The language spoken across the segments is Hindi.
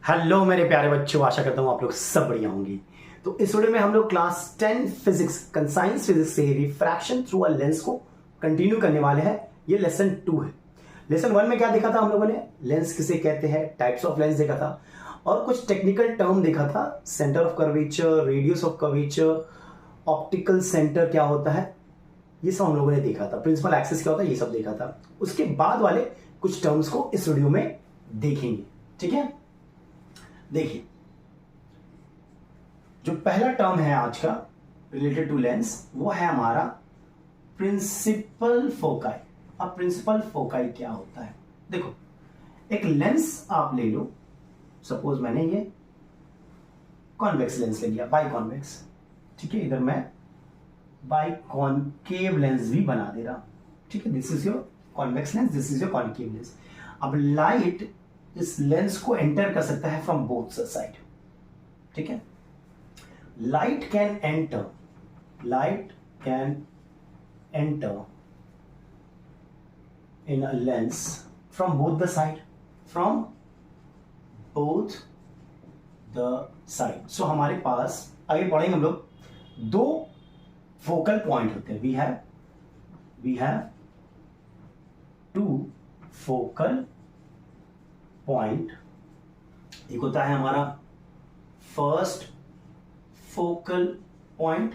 हेलो मेरे प्यारे बच्चों, आशा करता हूँ आप लोग सब बढ़िया होंगे। तो इस वीडियो में हम लोग क्लास 10 फिजिक्स कंसाइंस फिजिक्स से रिफ्रैक्शन थ्रू अ लेंस को कंटिन्यू करने वाले हैं। ये लेसन 2 है। लेसन 1 में क्या देखा था हम लोगों ने? लेंस किसे कहते हैं, टाइप्स ऑफ लेंस देखा था और कुछ टेक्निकल टर्म देखा था। Centre of curvature, radius of curvature, optical centre क्या होता है, ये सब हम लोगों ने देखा था। प्रिंसिपल एक्सिस क्या होता है, ये सब देखा था। उसके बाद वाले कुछ टर्म्स को इस वीडियो में देखेंगे। ठीक है, देखिए जो पहला टर्म है आज का रिलेटेड टू लेंस, वो है हमारा प्रिंसिपल फोकाई। अब प्रिंसिपल फोकाई क्या होता है? देखो, एक लेंस आप ले लो। सपोज मैंने ये कॉन्वेक्स लेंस ले लिया, बाई कॉन्वेक्स। ठीक है, इधर मैं बाई कॉनकेव लेंस भी बना दे रहा। ठीक है, this is your convex lens, this is your concave lens. अब लाइट इस लेंस को एंटर कर सकता है फ्रॉम बोथ साइड। ठीक है, light can enter in a lens from both the side. So हमारे पास आगे पढ़ेंगे हम लोग, दो फोकल पॉइंट होते हैं। We have to focal point. एक होता है हमारा फर्स्ट फोकल पॉइंट,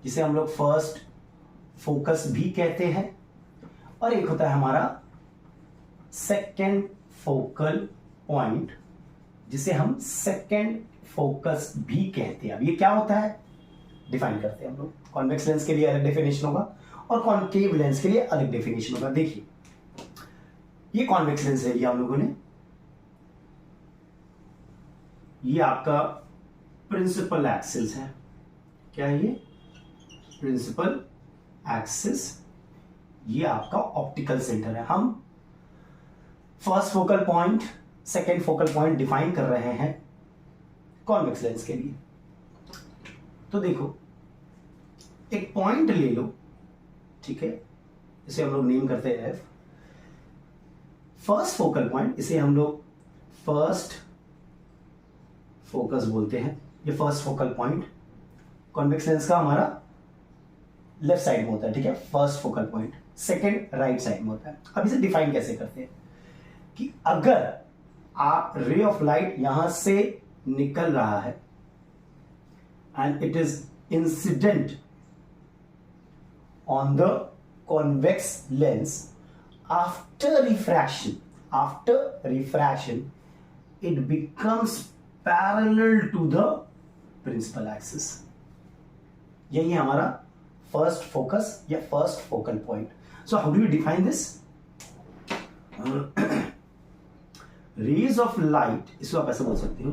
जिसे हम लोग फर्स्ट फोकस भी कहते हैं, और एक होता है हमारा सेकेंड फोकल पॉइंट, जिसे हम सेकेंड फोकस भी कहते हैं। अब ये क्या होता है, डिफाइन करते हैं हम लोग। कॉन्वेक्स लेंस के लिए अलग डेफिनेशन होगा और कॉनकेव लेंस के लिए अलग डेफिनेशन होगा। देखिए, ये कॉन्वेक्स लेंस ले लिया हम लोगों ने, ये आपका प्रिंसिपल एक्सिस है। क्या है ये? Principal axis. ये आपका ऑप्टिकल सेंटर है। हम first focal point, second focal point define कर रहे हैं कॉन्वेक्स लेंस के लिए। तो देखो, एक पॉइंट ले लो। ठीक है, इसे हम लोग नेम करते हैं एफ। फर्स्ट फोकल पॉइंट, इसे हम लोग फर्स्ट फोकस बोलते हैं। ये first focal point convex lens का हमारा लेफ्ट साइड में होता है। ठीक है, first focal point. Second right side में होता है। अब इसे डिफाइन कैसे करते हैं कि अगर आप रे ऑफ लाइट यहां से निकल रहा है and it is incident on the convex lens, after refraction it becomes parallel to the principal axis। यही है हमारा फर्स्ट फोकस या first focal point. So how do you define this? Rays of light, इसको आप ऐसे बोल सकते हो,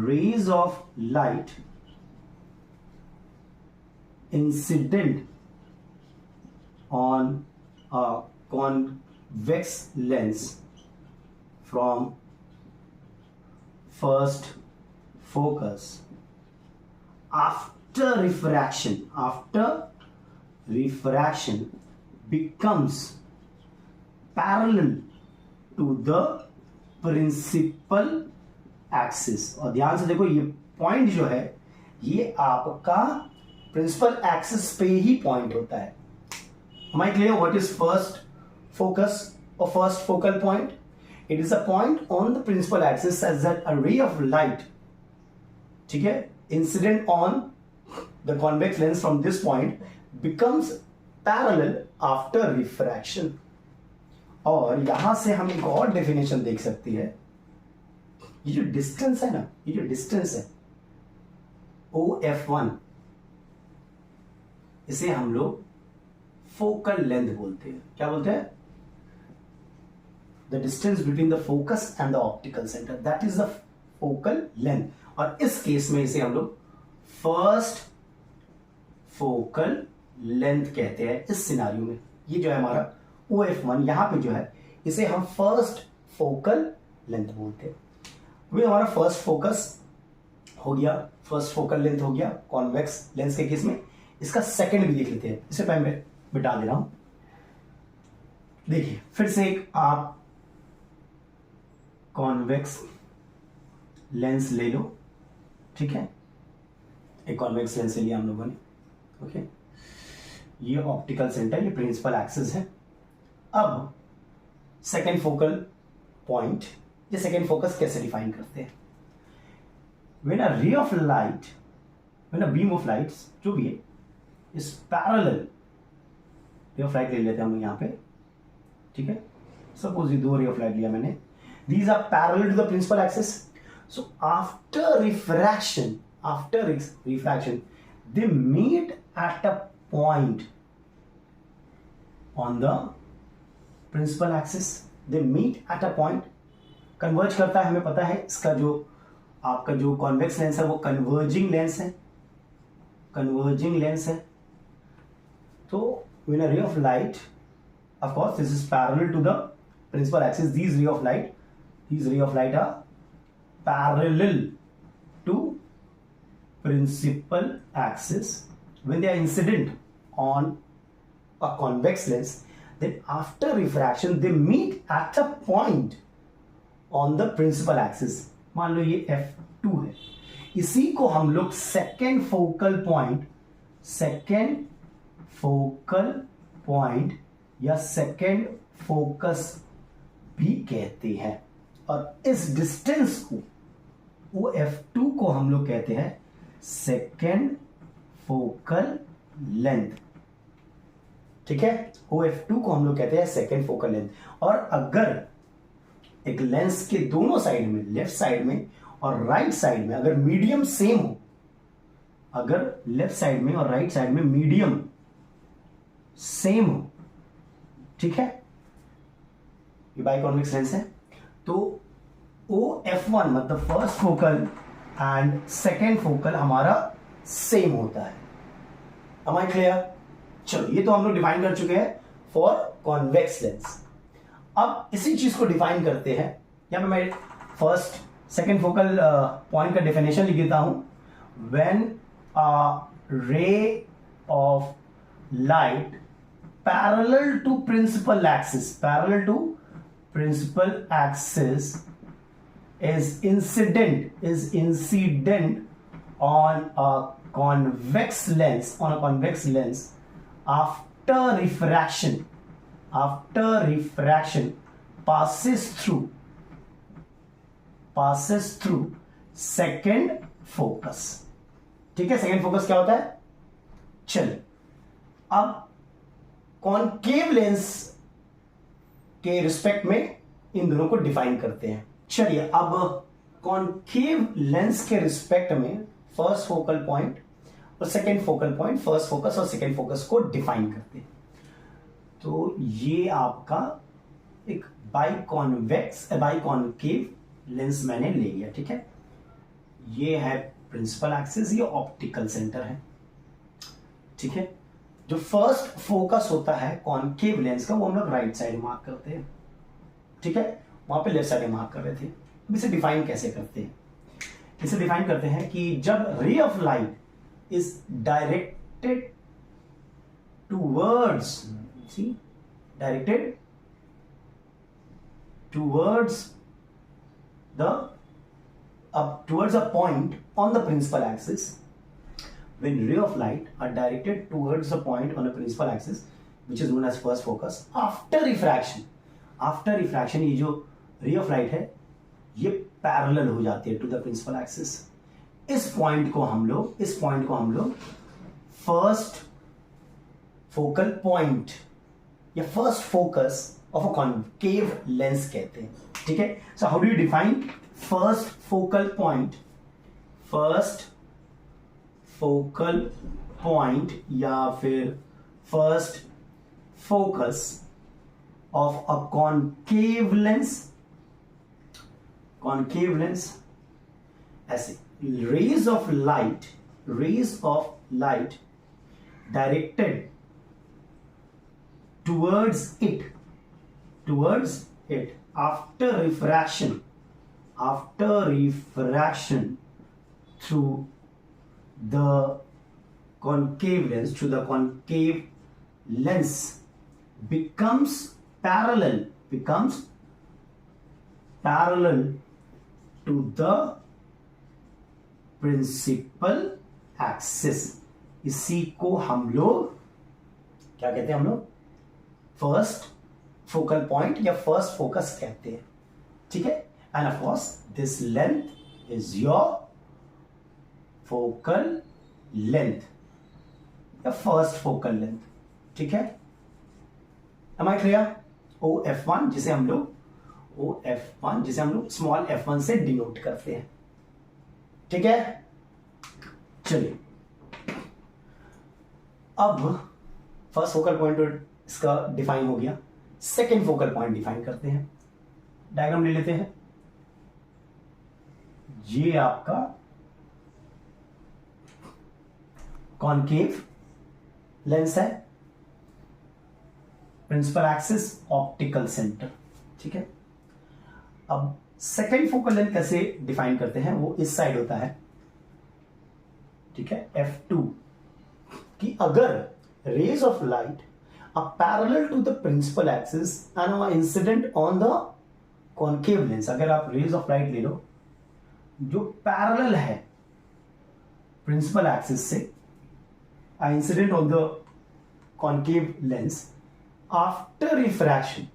rays of light incident on a convex lens from first focus after refraction becomes parallel to the principal axis। और ध्यान से देखो, ये पॉइंट जो है ये आपका प्रिंसिपल एक्सिस पे ही पॉइंट होता है। Am I clear what is first focus or first focal point? It is a point on the principal axis such that a ray of light, ठीक है, incident on the convex lens from this point becomes parallel after refraction। और यहां से हम एक और डेफिनेशन देख सकते हैं। ये जो डिस्टेंस है ना, ये जो डिस्टेंस है OF1, इसे हम लोग फोकल लेंथ बोलते हैं। क्या बोलते हैं? The distance between the focus and the optical center, that is the focal length। और इस केस में इसे हम लोग फर्स्ट फोकल लेंथ कहते हैं। इस सिनारियो में ये जो है हमारा OF1, यहां पे जो है इसे हम फर्स्ट फोकल लेंथ बोलते हैं। अभी हमारा फर्स्ट फोकस हो गया, फर्स्ट फोकल लेंथ हो गया कॉन्वेक्स लेंस के केस में। इसका सेकेंड भी देख लेते हैं। इसे पहले मैं बिठा दे रहा हूं। देखिए, फिर से एक आप कॉन्वेक्स लेंस ले लो, ठीक है, एक कॉन्वेक्स लेंस ले लिया हम लोगों ने, ओके। ये ऑप्टिकल सेंटर, ये प्रिंसिपल एक्सिस है। अब सेकेंड फोकल पॉइंट, ये सेकेंड फोकस कैसे डिफाइन करते हैं? व्हेन अ रे of light, when a beam of lights, जो भी है, is parallel, ray of light ले लेते हैं हम यहाँ पे, ठीक है, सपोज ये दो रे ऑफ लाइट लिया मैंने, these are parallel to the principal axis. So after refraction, they meet at a point on the principal axis. They meet at a point. Converge करता है, हमें पता है इसका जो आपका जो कॉन्वेक्स लेंस है वो कन्वर्जिंग लेंस है, तो when a ray of light, of course this is parallel to the principal axis. These ray of light are parallel to principal axis. When they are incident on a convex lens, then after refraction they meet at a point on the principal axis. मान लो ये F2 है, इसी को हम लोग सेकेंड फोकल पॉइंट या सेकेंड फोकस भी कहते हैं, और इस डिस्टेंस को, वो F2 को हम लोग कहते हैं सेकेंड फोकल लेंथ, ठीक है, वो F2 को हम लोग कहते हैं सेकेंड फोकल लेंथ। और अगर एक लेंस के दोनों साइड में, लेफ्ट साइड में और राइट साइड में, अगर मीडियम सेम हो, अगर लेफ्ट साइड में और राइट साइड में मीडियम सेम हो, ठीक है, ये बाइकॉन्वेक्स लेंस है, तो OF1 मतलब first focal and second focal हमारा सेम होता है। Am I clear? चलो, ये तो हम लोग डिफाइन कर चुके हैं फॉर कॉन्वेक्स लेंस। अब इसी चीज को डिफाइन करते हैं, यहां पे मैं फर्स्ट सेकेंड फोकल पॉइंट का डेफिनेशन लिख देता हूं। व्हेन अ रे of light parallel to principal axis is incident on a convex lens, after refraction passes through second focus, ठीक है। सेकेंड फोकस क्या होता है? चलिए, अब कॉनकेव लेंस के रिस्पेक्ट में इन दोनों को डिफाइन करते हैं। चलिए, अब कॉनकेव लेंस के रिस्पेक्ट में फर्स्ट फोकल पॉइंट और second focal point, first focus और सेकेंड फोकस को डिफाइन करते हैं। तो ये आपका एक बाइकॉनकेव लेंस मैंने ले लिया, ठीक है। ये है प्रिंसिपल एक्सिस, ये ऑप्टिकल सेंटर है, ठीक है। जो फर्स्ट फोकस होता है कॉनकेव लेंस का, वो हम लोग राइट साइड मार्क करते हैं, ठीक है, वहां पे लेफ्ट साइड मार्क कर रहे थे। अब इसे डिफाइन कैसे करते हैं? इसे डिफाइन करते हैं कि जब रे of light is directed towards towards a point on the principal axis. When ray of light are directed towards a point on a principal axis, which is known as first focus, after refraction ये जो ray of light है ये पैरेलल हो जाती है to the principal axis। इस पॉइंट को हम लोग फर्स्ट फोकल पॉइंट या first focus of a concave lens कहते हैं, ठीक है। सो how do you define first focal point या फिर first focus of a concave lens? ऐसे rays of light directed towards it after refraction through the concave lens becomes parallel to the principal axis. इसी को हम लोग क्या कहते हैं, हम लोग फर्स्ट फोकल पॉइंट या फर्स्ट फोकस कहते हैं, ठीक है। And of course this length is your focal length या फर्स्ट फोकल लेंथ, ठीक है। M I clear? OF1 जिसे हम लोग स्मॉल f1 से डिनोट करते हैं, ठीक है। चलिए अब फर्स्ट फोकल पॉइंट इसका डिफाइन हो गया, सेकेंड फोकल पॉइंट डिफाइन करते हैं। डायग्राम ले लेते हैं। ये आपका कॉनकेव लेंस है, प्रिंसिपल एक्सिस, ऑप्टिकल सेंटर, ठीक है। अब सेकेंड फोकल लेंथ कैसे डिफाइन करते हैं, वो इस साइड होता है, ठीक है, F2, कि अगर rays of light are parallel to the principal axis and are incident on the concave lens, अगर आप रेज ऑफ लाइट ले लो जो पैरेलल है प्रिंसिपल एक्सिस से, are incident on the concave lens, after refraction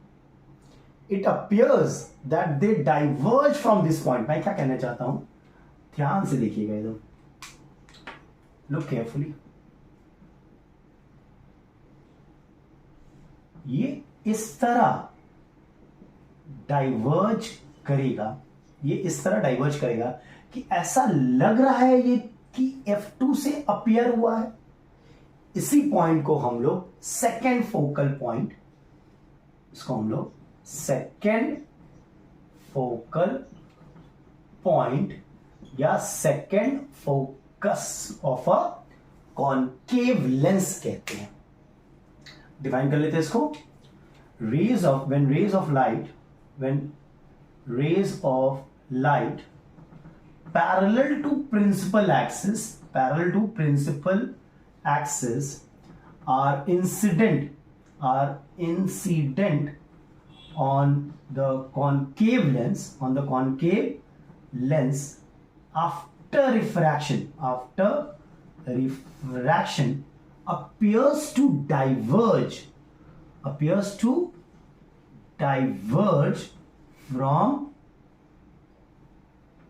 it appears that they diverge from this point। मैं क्या कहना चाहता हूं, ध्यान से देखिएगा इधर, look carefully। ये इस तरह डाइवर्ज करेगा, ये इस तरह डाइवर्ज करेगा कि ऐसा लग रहा है ये कि F2 से अपीयर हुआ है। इसी पॉइंट को हम लोग सेकेंड फोकल पॉइंट, इसको हम लोग सेकेंड फोकल पॉइंट या second focus of a concave lens कहते हैं। डिफाइन कर लेते हैं इसको। Rays of when rays of light parallel to principal axis are incident on the concave lens after refraction appears to diverge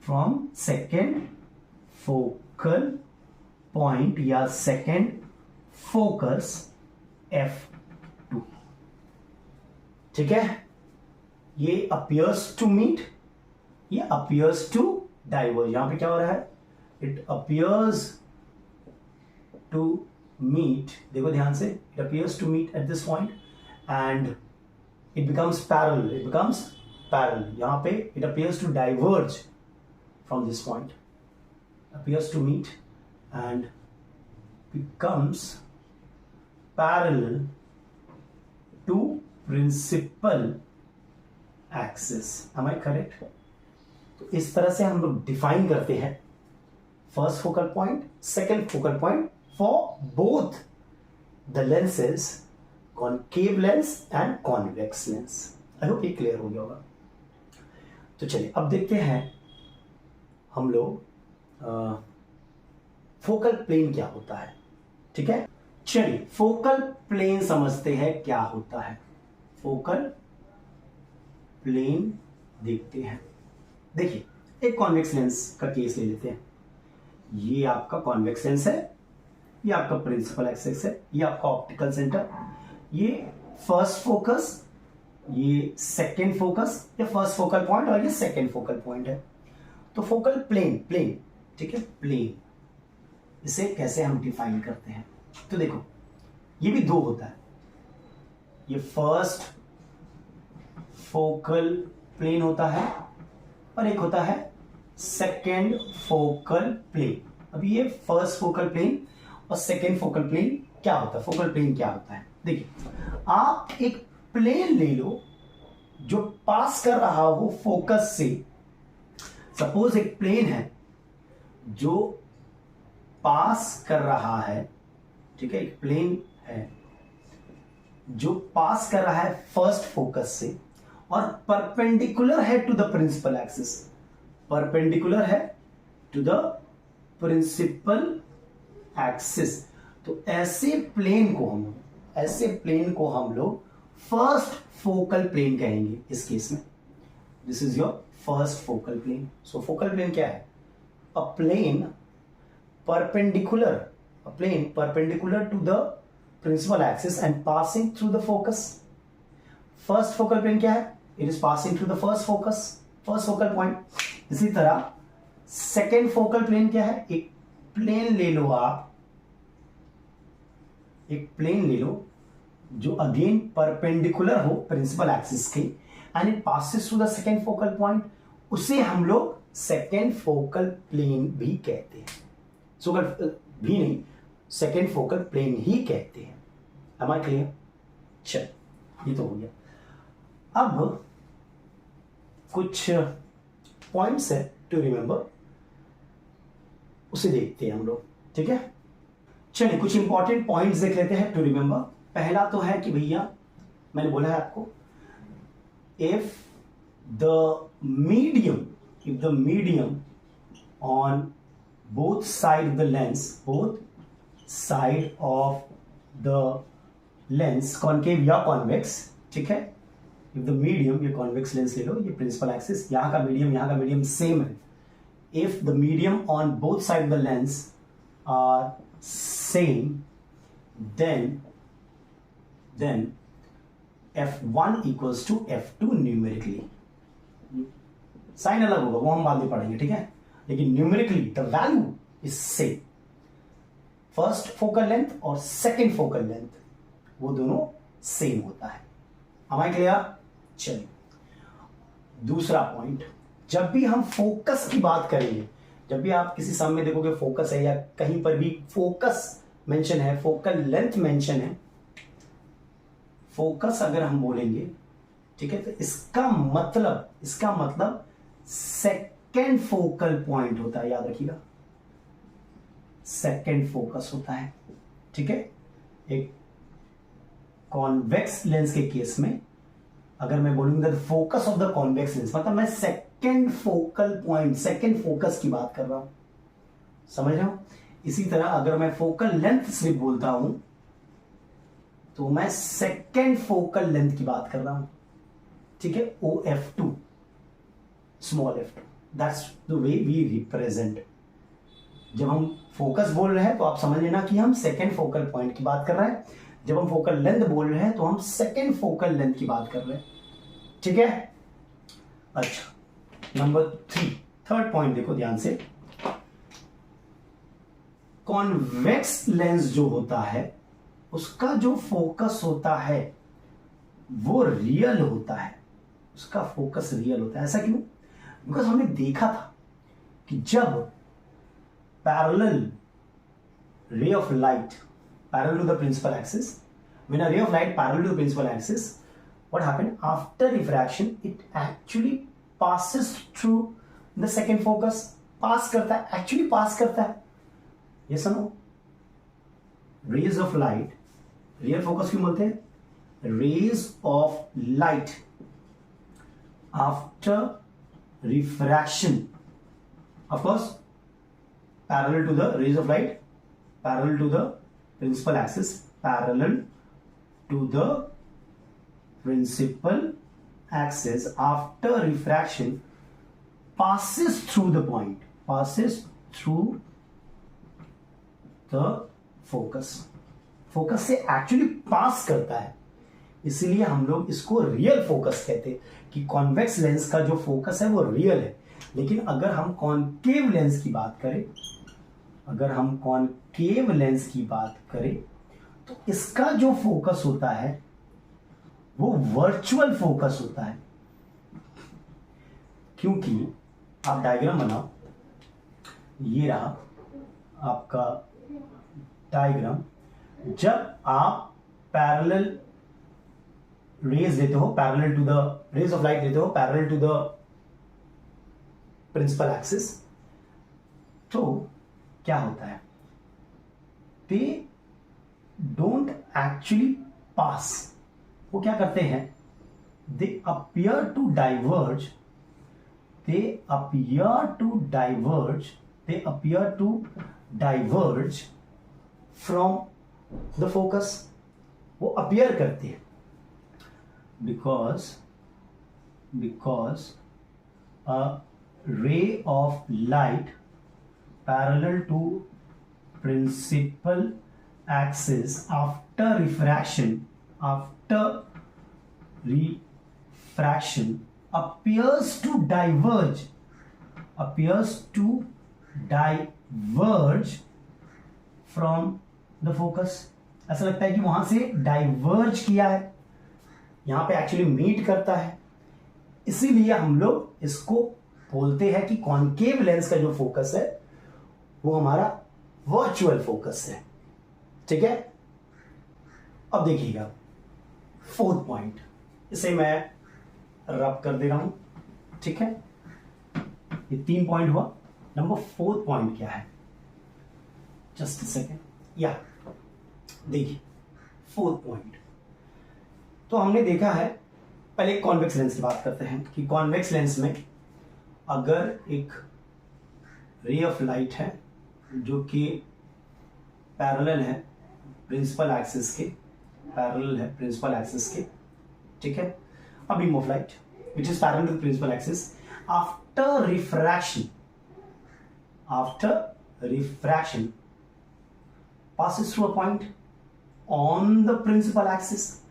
from second focal point या second focus F2, ठीक है। ये appears to meet, ये appears to diverge। यहां पे क्या हो रहा है, it appears to meet, देखो ध्यान से, it appears to meet at this point and it becomes parallel, यहां पे it appears to diverge from this point, appears to meet and becomes parallel to principal axis। am I correct? तो इस तरह से हम लोग डिफाइन करते हैं first focal point, second focal point for both the lenses, concave lens and convex lens। I hope ये क्लियर हो गया होगा। तो चलिए अब देखते हैं हम लोग फोकल प्लेन क्या होता है, ठीक है। चलिए फोकल प्लेन समझते हैं क्या होता है। फोकल प्लेन देखते हैं। देखिए एक कॉन्वेक्स लेंस का केस ले लेते हैं। ये आपका कॉन्वेक्स लेंस है, ये आपका प्रिंसिपल एक्सिस है, ये आपका ऑप्टिकल सेंटर, ये फर्स्ट फोकस, ये सेकेंड फोकस, ये फर्स्ट फोकल पॉइंट और ये सेकेंड फोकल पॉइंट है। तो फोकल प्लेन, ठीक है, प्लेन, इसे कैसे हम डिफाइन करते हैं। तो देखो ये भी दो होता है, ये फर्स्ट फोकल प्लेन होता है और एक होता है सेकेंड फोकल प्लेन। अभी ये फर्स्ट फोकल प्लेन और सेकेंड फोकल प्लेन क्या होता है, फोकल प्लेन क्या होता है। देखिए आप एक प्लेन ले लो जो पास कर रहा हो फोकस से। सपोज एक प्लेन है जो पास कर रहा है, ठीक है, एक प्लेन है जो पास कर रहा है फर्स्ट फोकस से और परपेंडिकुलर है to the principal axis, perpendicular है टू द प्रिंसिपल एक्सिस। तो ऐसे प्लेन को हम लोग फर्स्ट फोकल प्लेन कहेंगे इस केस में। This is your first focal plane. So focal plane क्या है? A plane perpendicular to the principal axis and passing through the focus. First focal plane क्या है? It is passing through the first focal point. इसी तरह सेकेंड फोकल प्लेन क्या है? एक प्लेन ले लो जो अगेन परपेंडिकुलर हो प्रिंसिपल एक्सिस के and it passes through the second focal point. उसे हम लोग सेकेंड फोकल प्लेन भी कहते हैं। भी नहीं, सेकेंड फोकल प्लेन ही कहते हैं। Am I clear? चल, ये तो हो गया। अब कुछ पॉइंट्स है टू रिमेंबर, उसे देखते हैं हम लोग। ठीक है, चलिए कुछ इंपॉर्टेंट पॉइंट्स देख लेते हैं टू रिमेंबर। पहला तो है कि भैया मैंने बोला है आपको, if the medium on both side of the lens concave या कॉन्वेक्स, ठीक है। इफ द मीडियम, ये कॉन्वेक्स लेंस ले लो, ये प्रिंसिपल एक्सिस, यहां का मीडियम सेम है। If the medium on both side the lens are same, then f1 equals to f2 numerically. Sign अलग होगा, वो हम बाद में पढ़ेंगे, ठीक है, लेकिन numerically the value is same. First focal length और सेकेंड फोकल लेंथ वो दोनों सेम होता है। हमारे क्लियर? चलिए दूसरा पॉइंट, जब भी हम फोकस की बात करेंगे, जब भी आप किसी सम में देखोगे फोकस है या कहीं पर भी फोकस मेंशन है, फोकल लेंथ मेंशन है, फोकस अगर हम बोलेंगे, ठीक है, तो इसका मतलब सेकेंड फोकल पॉइंट होता है। याद रखिएगा, सेकेंड फोकस होता है, ठीक है। एक कॉन्वेक्स लेंस के केस में अगर मैं बोलूंगा the focus of the convex lens, मतलब मैं second focal point, second focus की बात कर रहा हूं, समझ रहे हो। इसी तरह अगर मैं फोकल लेंथ सिर्फ बोलता हूं तो मैं सेकेंड फोकल लेंथ की बात कर रहा हूं, ठीक है। OF2, small f2, that's the way we represent. जब हम फोकस बोल रहे हैं तो आप समझ लेना कि हम सेकेंड फोकल पॉइंट की बात कर रहे हैं। जब हम फोकल लेंथ बोल रहे हैं तो हम सेकेंड फोकल लेंथ की बात कर रहे हैं, ठीक है। अच्छा, नंबर 3, थर्ड पॉइंट देखो ध्यान से। कॉन्वेक्स लेंस जो होता है उसका जो फोकस होता है वो रियल होता है, उसका फोकस रियल होता है। ऐसा क्यों? बिकॉज हमने देखा था कि जब parallel ray of light parallel to the principal axis, when a ray of light parallel to the principal axis, what happened after refraction? It actually passes through the second focus. Pass करता है, एक्चुअली पास करता है। ये सुनो, rays of light, real focus क्यों बोलते हैं? Rays of light after refraction, of course parallel to the rays of light, parallel to the principal axis, parallel to the principal axis after refraction passes through the point, passes through the focus, focus से एक्चुअली पास करता है, इसलिए हम लोग इसको रियल फोकस कहते हैं कि कॉन्वेक्स लेंस का जो फोकस है वो रियल है। लेकिन अगर हम कॉन्केव लेंस की बात करें, अगर हम कॉन्केव लेंस की बात करें तो इसका जो फोकस होता है वो वर्चुअल फोकस होता है। क्योंकि आप डायग्राम बनाओ, ये रहा आपका डायग्राम। जब आप पैरेलल रेज लेते हो, parallel to the rays of light लेते हो, parallel to the principal axis, तो क्या होता है? दे डोंट एक्चुअली पास, वो क्या करते हैं? They appear to diverge, they appear to diverge from the focus. वो appear करते हैं because a ray of light parallel to principal axis after refraction appears to diverge from the focus. ऐसा लगता है कि वहां से डाइवर्ज किया है, यहां पे एक्चुअली मीट करता है, इसीलिए हम लोग इसको बोलते हैं कि कॉन्केव लेंस का जो फोकस है वो हमारा वर्चुअल फोकस है. ठीक है, अब देखिएगा फोर्थ पॉइंट, इसे मैं रब कर दे रहा हूं. ठीक है, ये 3 पॉइंट हुआ. नंबर 4 पॉइंट क्या है, जस्ट सेकेंड. या देखिए 4 पॉइंट, तो हमने देखा है, पहले कॉन्वेक्स लेंस की बात करते हैं कि कॉन्वेक्स लेंस में अगर एक रे ऑफ लाइट है जो कि पैरेलल है प्रिंसिपल एक्सिस के, ठीक है, a beam of light which is parallel to the principal axis after refraction passes through a point on the principal axis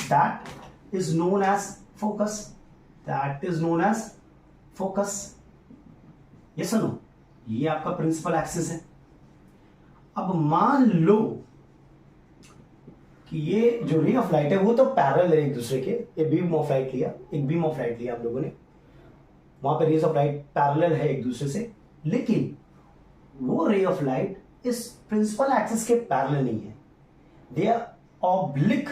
that is known as focus. Yes or no? ये आपका प्रिंसिपल एक्सिस है. अब मान लो कि ये जो रे ऑफ लाइट है वो तो पैरेलल है एक दूसरे के. एक बीम ऑफ लाइट लिया आप लोगों ने, वहां पे रेज ऑफ लाइट पैरेलल है एक दूसरे से, लेकिन वो रे ऑफ लाइट इस प्रिंसिपल एक्सिस के पैरेलल नहीं है. They are oblique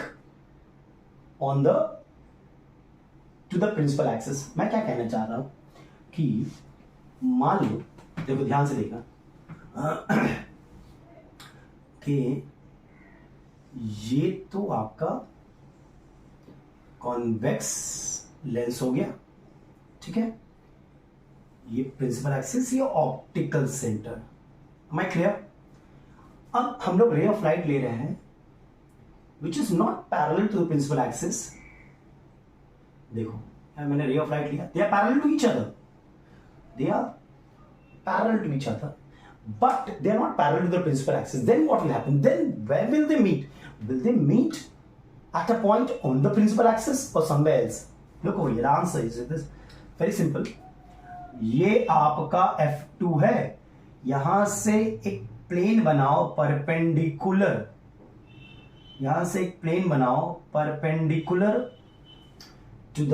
on to the principal axis. मैं क्या कहना चाह रहा हूं कि मान लो, देखो ध्यान से देखना कि ये तो आपका कॉन्वेक्स लेंस हो गया. ठीक है, ये प्रिंसिपल एक्सिस, ये optical centre. Am I clear? अब हम लोग रे ऑफ लाइट ले रहे हैं which is not parallel to the principal axis. देखो मैंने रे ऑफ लाइट लिया, they are parallel to each other, but they are not parallel to the principal axis. Then what will happen? Then where will they meet? Will they meet at a point on the principal axis or somewhere else? Look over here. The answer is this. Very simple. ये आपका F2 है, यहां से एक प्लेन बनाओ perpendicular, to the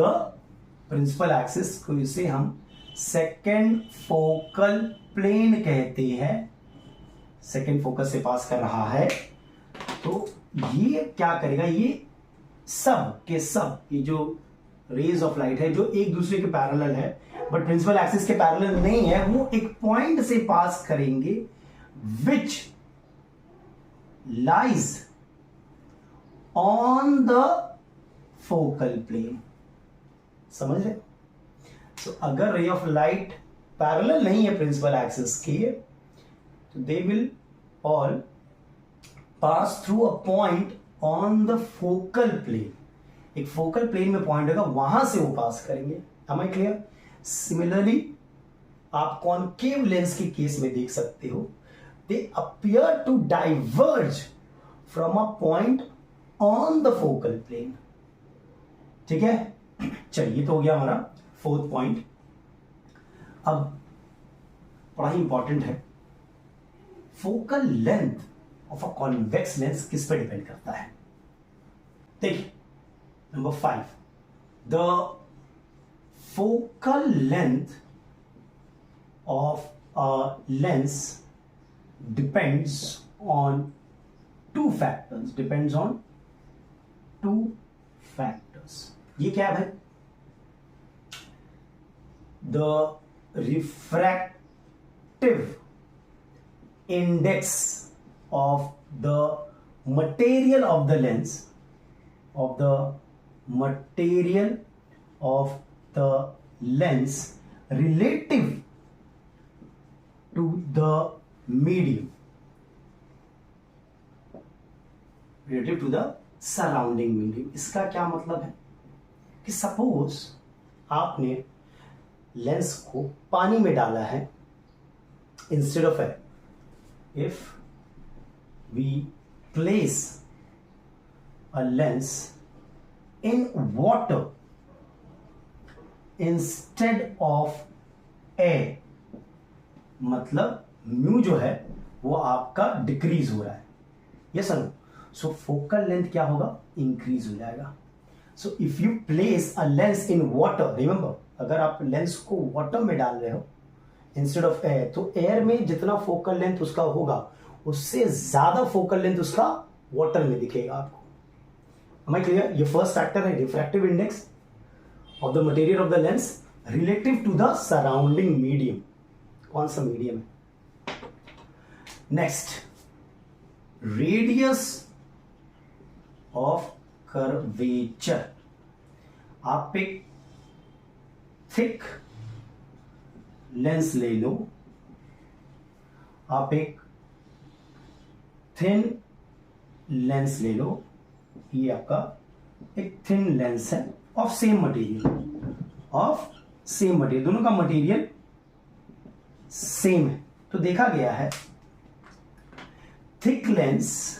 principal axis को इसे हम सेकेंड फोकल प्लेन कहते हैं. सेकेंड फोकस से पास कर रहा है, तो ये क्या करेगा, ये सब के सब ये जो रेज ऑफ लाइट है जो एक दूसरे के पैरेलल है बट प्रिंसिपल एक्सिस के पैरेलल नहीं है, वो एक पॉइंट से पास करेंगे which lies on the focal plane. समझ रहे? तो अगर रे ऑफ लाइट पैरेलल नहीं है प्रिंसिपल एक्सिस के, तो they will all pass through a point on the focal plane. एक फोकल प्लेन में पॉइंट होगा, वहां से वो पास करेंगे. Am I clear? सिमिलरली आप कॉन्केव लेंस के केस में देख सकते हो, they appear to diverge from a point on the focal plane. ठीक है, चलिए तो हो गया हमारा 4th पॉइंट. अब बड़ा ही इंपॉर्टेंट है, focal length of a convex lens किस पे डिपेंड करता है. देखिए number 5, the focal length of a lens depends on two factors. ये क्या है भाई? The refractive index of the material of the lens, relative to the medium, relative to the surrounding medium. इसका क्या मतलब है कि सपोज आपने लेंस को पानी में डाला है instead of air, if we place a lens in water instead of air, मतलब म्यू जो है वो आपका डिक्रीज हो रहा है, यस और नो। सो फोकल लेंथ क्या होगा, इंक्रीज हो जाएगा। So if you place a lens in water, remember अगर आप लेंस को वाटर में डाल रहे हो इंस्टेड ऑफ एयर, तो एयर में जितना फोकल लेंथ उसका होगा उससे ज्यादा फोकल लेंथ उसका वाटर में दिखेगा आपको। Am I clear? ये फर्स्ट फैक्टर है refractive index of the material of the lens relative to the surrounding medium. कौन सा मीडियम है? Next, radius of curvature. आप एक थिक लेंस ले लो, आप एक थिन लेंस ले लो, ये आपका एक थिन लेंस है ऑफ सेम मटेरियल, दोनों का मटेरियल सेम है। तो देखा गया है thick lens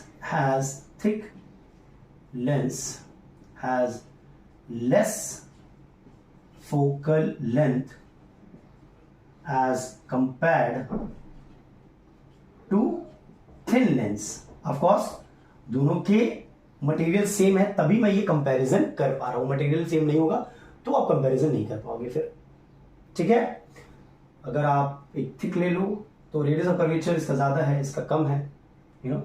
has less focal length as compared to thin lens. Of course दोनों के मटेरियल सेम है तभी मैं ये कंपैरिजन कर पा रहा हूं, मटेरियल सेम नहीं होगा तो आप कंपैरिजन नहीं कर पाओगे फिर, ठीक है। अगर आप एक थिक ले लो तो रेडियस ऑफ कर्वेचर इसका ज्यादा है, इसका कम है, यू नो।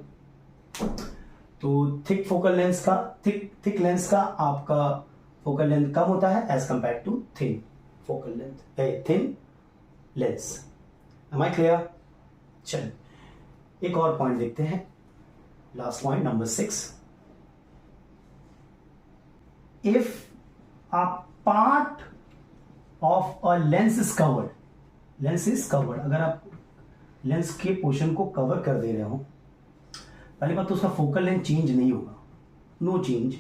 तो थिक फोकल लेंस का थिक लेंस का आपका फोकल लेंथ कम होता है as compare to thin focal length, thin lens. Am I clear? चलिए एक और पॉइंट देखते हैं, last point number 6। If a part of a lens is covered, अगर आप लेंस के पोर्शन को कवर कर दे रहे हो, पहली बात तो उसका फोकल लेंथ चेंज नहीं होगा, no change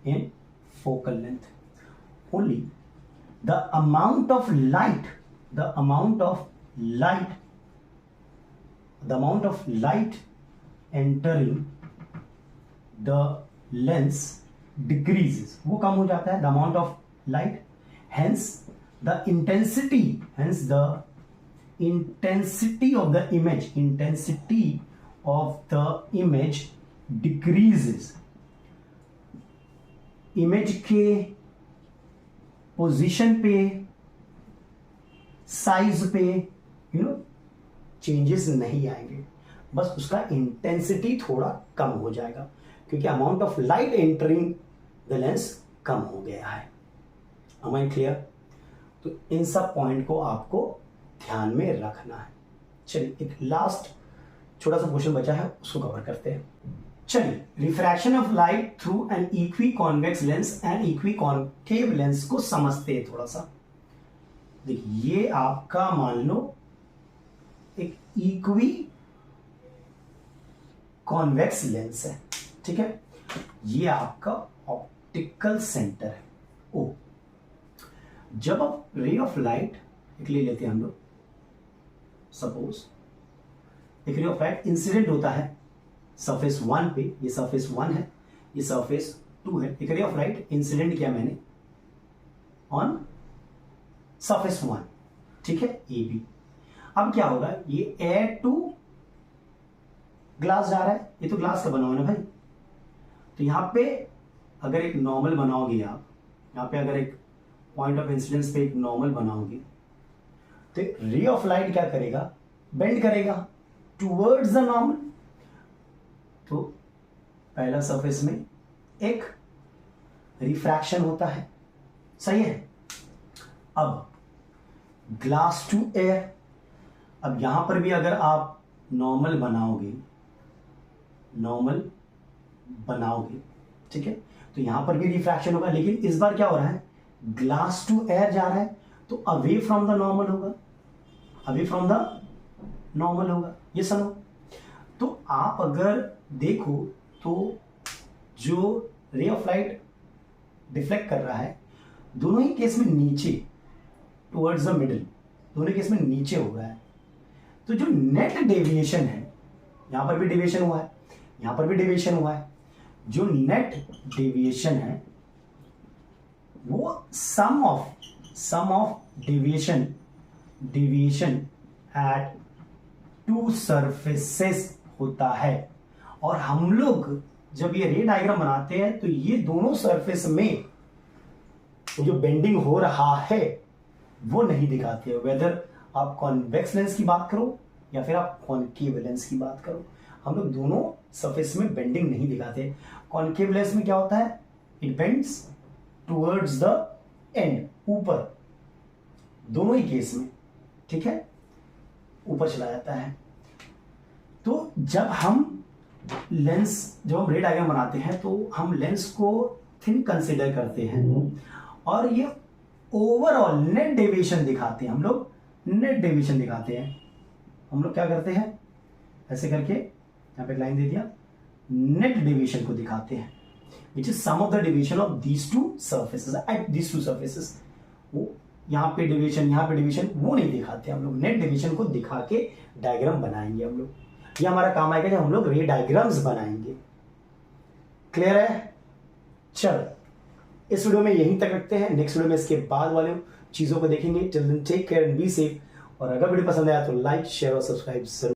in focal length, only the amount of light entering the lens decreases, वो कम हो जाता है, the amount of light, hence the intensity of the image decreases। Image के पोजीशन पे, साइज पे चेंजेस नहीं आएंगे, बस उसका इंटेंसिटी थोड़ा कम हो जाएगा क्योंकि amount of light entering the lens कम हो गया है। Am I clear? तो इन सब पॉइंट को आपको ध्यान में रखना है। चलिए एक लास्ट छोटा सा क्वेश्चन बचा है उसको कवर करते हैं। चलिए, refraction of light through an equi convex lens and equi concave lens को समझते हैं थोड़ा सा। देखिए ये आपका मान लो एक इक्वी कॉन्वेक्स लेंस है, ठीक है। ये आपका ऑप्टिकल सेंटर है ओ। जब आप रे ऑफ लाइट एक ले लेते हैं हम लोग, सपोज एक रे ऑफ लाइट इंसिडेंट होता है सरफेस 1 पे, ये सरफेस 1 है, ये सरफेस 2 है। एक रे ऑफ लाइट इंसिडेंट किया मैंने ऑन सरफेस 1, ठीक है, ए बी। अब क्या होगा, ये एयर टू ग्लास जा रहा है, ये तो ग्लास का बना हुआ है ना भाई। तो यहां पे अगर एक नॉर्मल बनाओगे आप, यहां पे अगर एक पॉइंट ऑफ इंसिडेंस पे एक नॉर्मल बनाओगे तो रे ऑफ लाइट क्या करेगा, बेंड करेगा टुवर्ड्स द नॉर्मल। तो पहला सरफेस में एक रिफ्रैक्शन होता है, सही है। अब ग्लास टू एयर, अब यहां पर भी अगर आप नॉर्मल बनाओगे, ठीक है, तो यहां पर भी रिफ्रैक्शन होगा, लेकिन इस बार क्या हो रहा है, ग्लास टू एयर जा रहा है तो अवे फ्रॉम द नॉर्मल होगा, अवे फ्रॉम द नॉर्मल होगा, ये सुनो। तो आप अगर देखो तो जो रे ऑफ लाइट डिफ्लेक्ट कर रहा है दोनों ही केस में नीचे टुवर्ड्स द मिडिल, दोनों केस में नीचे हो रहा है। तो जो नेट डेविएशन है, यहां पर भी डेविएशन हुआ है, यहां पर भी डेविएशन हुआ है, जो नेट डेविएशन है वो sum of deviation at two surfaces होता है। और हम लोग जब ये रे डायग्राम बनाते हैं तो ये दोनों सरफेस में जो बेंडिंग हो रहा है वो नहीं दिखाते हैं, वेदर आप कॉन्वेक्स लेंस की बात करो या फिर आप कॉनकेव लेंस की बात करो, हम लोग दोनों सरफेस में बेंडिंग नहीं दिखाते। कॉनकेव लेंस में क्या होता है, it bends towards the end, ऊपर, दोनों ही केस में, ठीक है, ऊपर चला जाता है। तो जब हम रे डायग्राम बनाते हैं तो हम लेंस को थिन कंसिडर करते हैं और ये ओवरऑल नेट डेविएशन दिखाते हैं। हम लोग नेट डेविएशन दिखाते हैं। हम लोग क्या करते हैं, ऐसे करके यहां पे लाइन दे दिया, नेट डेविएशन को दिखाते हैं, which is sum of the deviation of these two surfaces at these two surfaces। वो यहाँ पे डेविएशन वो नहीं दिखाते, हम लोग नेट डेविएशन को दिखा के डायग्राम बनाएंगे। हम लोग, ये हमारा काम आएगा जब हम लोग रे डायग्राम्स बनाएंगे। क्लियर है? चल, इस वीडियो में यहीं तक रखते हैं, नेक्स्ट वीडियो में इसके बाद वाले चीजों को देखेंगे। Till then take care and be safe. और अगर वीडियो पसंद आया तो लाइक, शेयर और सब्सक्राइब जरूर